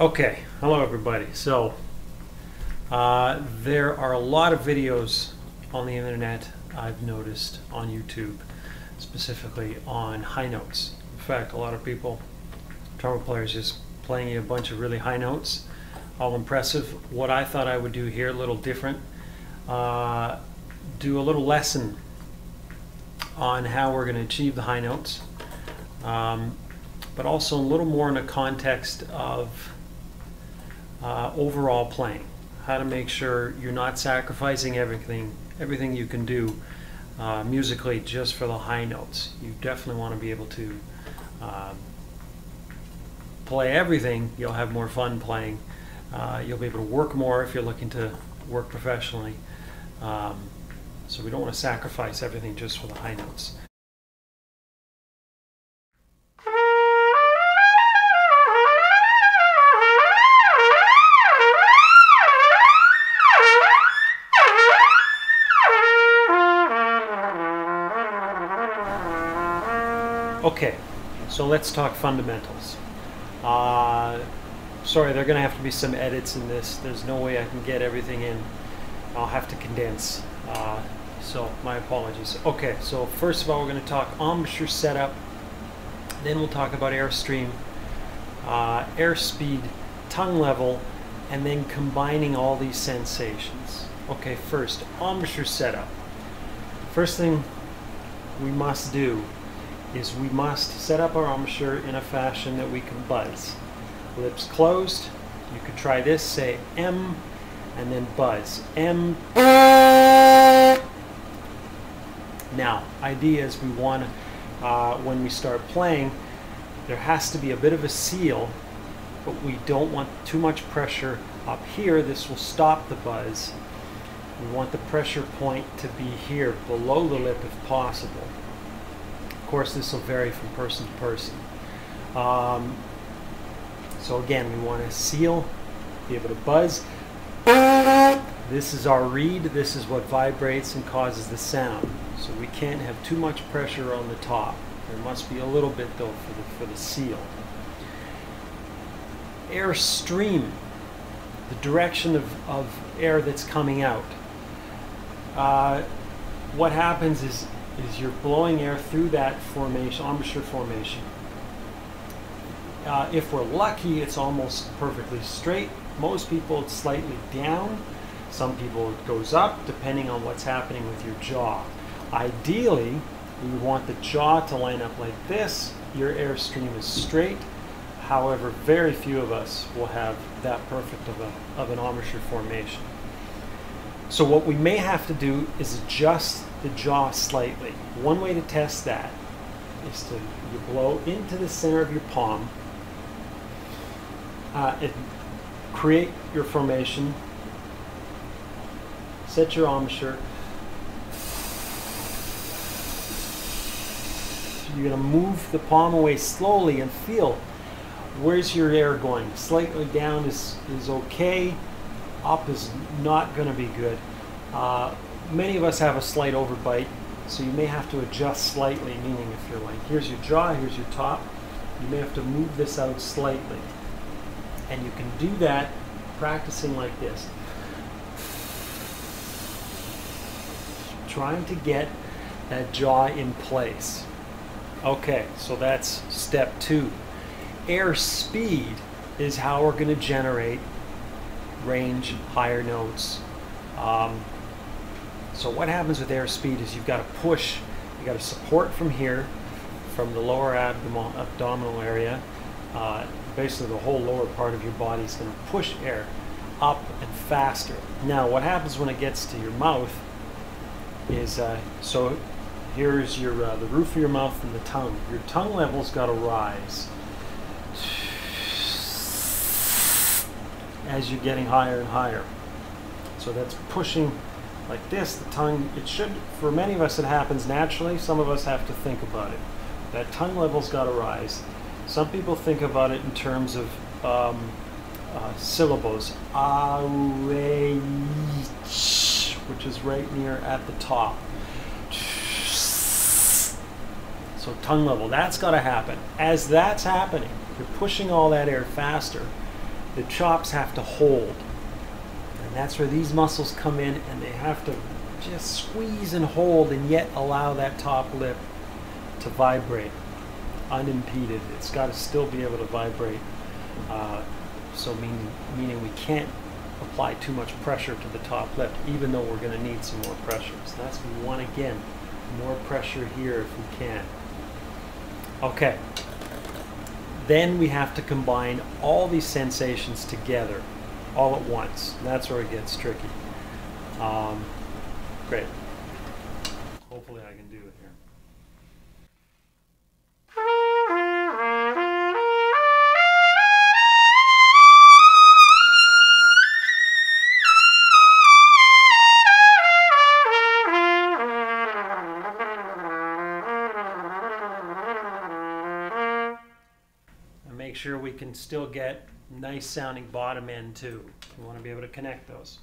Okay, hello everybody. So there are a lot of videos on the internet I've noticed on YouTube, specifically on high notes. In fact, a lot of people, trumpet players, just playing a bunch of really high notes, all impressive. What I thought I would do here, a little different, do a little lesson on how we're going to achieve the high notes, but also a little more in the context of overall playing, how to make sure you're not sacrificing everything you can do musically just for the high notes. You definitely want to be able to play everything. You'll have more fun playing. You'll be able to work more if you're looking to work professionally. So we don't want to sacrifice everything just for the high notes. Okay, so let's talk fundamentals. Sorry, there are going to have to be some edits in this. There's no way I can get everything in. I'll have to condense. So my apologies. Okay, so first of all, we're going to talk embouchure setup. Then we'll talk about airstream, airspeed, tongue level, and then combining all these sensations. Okay, first, embouchure setup. First thing we must do is we must set up our embouchure in a fashion that we can buzz. Lips closed. You could try this, say M, and then buzz. M. Now, idea is we want, when we start playing, there has to be a bit of a seal, but we don't want too much pressure up here. This will stop the buzz. We want the pressure point to be here, below the lip if possible. Of course, this will vary from person to person. So again, we want to seal, be able to buzz. This is our reed. This is what vibrates and causes the sound. So we can't have too much pressure on the top. There must be a little bit though for the seal. Air stream, the direction of air that's coming out. What happens is you're blowing air through that formation, embouchure formation. If we're lucky, it's almost perfectly straight. Most people, it's slightly down. Some people, it goes up, depending on what's happening with your jaw. Ideally, we would want the jaw to line up like this. Your airstream is straight. However, very few of us will have that perfect of an embouchure formation. So what we may have to do is adjust the jaw slightly. One way to test that is to blow into the center of your palm, create your formation, set your embouchure. You're going to move the palm away slowly and feel where's your air going. Slightly down is okay. Up is not going to be good. Many of us have a slight overbite, so you may have to adjust slightly, meaning if you're like, here's your jaw, here's your top, you may have to move this out slightly. And you can do that practicing like this. Trying to get that jaw in place. Okay, so that's step 2. Airspeed is how we're going to generate range, higher notes. So what happens with airspeed is you've got to push, you've got to support from here, from the lower abdominal area. Basically the whole lower part of your body is going to push air up and faster. Now what happens when it gets to your mouth is, so here's your the roof of your mouth and the tongue. Your tongue level's got to rise as you're getting higher and higher. So that's pushing like this. The tongue, it should, for many of us it happens naturally. Some of us have to think about it. That tongue level's got to rise. Some people think about it in terms of syllables. Which is right near at the top. So tongue level, that's got to happen. As that's happening, you're pushing all that air faster. the chops have to hold. And that's where these muscles come in, and they have to just squeeze and hold and yet allow that top lip to vibrate unimpeded. It's got to still be able to vibrate. So meaning we can't apply too much pressure to the top lip, even though we're going to need some more pressure. So that's what we want again. More pressure here if we can. Okay. Then we have to combine all these sensations together all at once. And that's where it gets tricky. Great. Hopefully I can do it here. Make sure we can still get nice sounding bottom end too. We want to be able to connect those.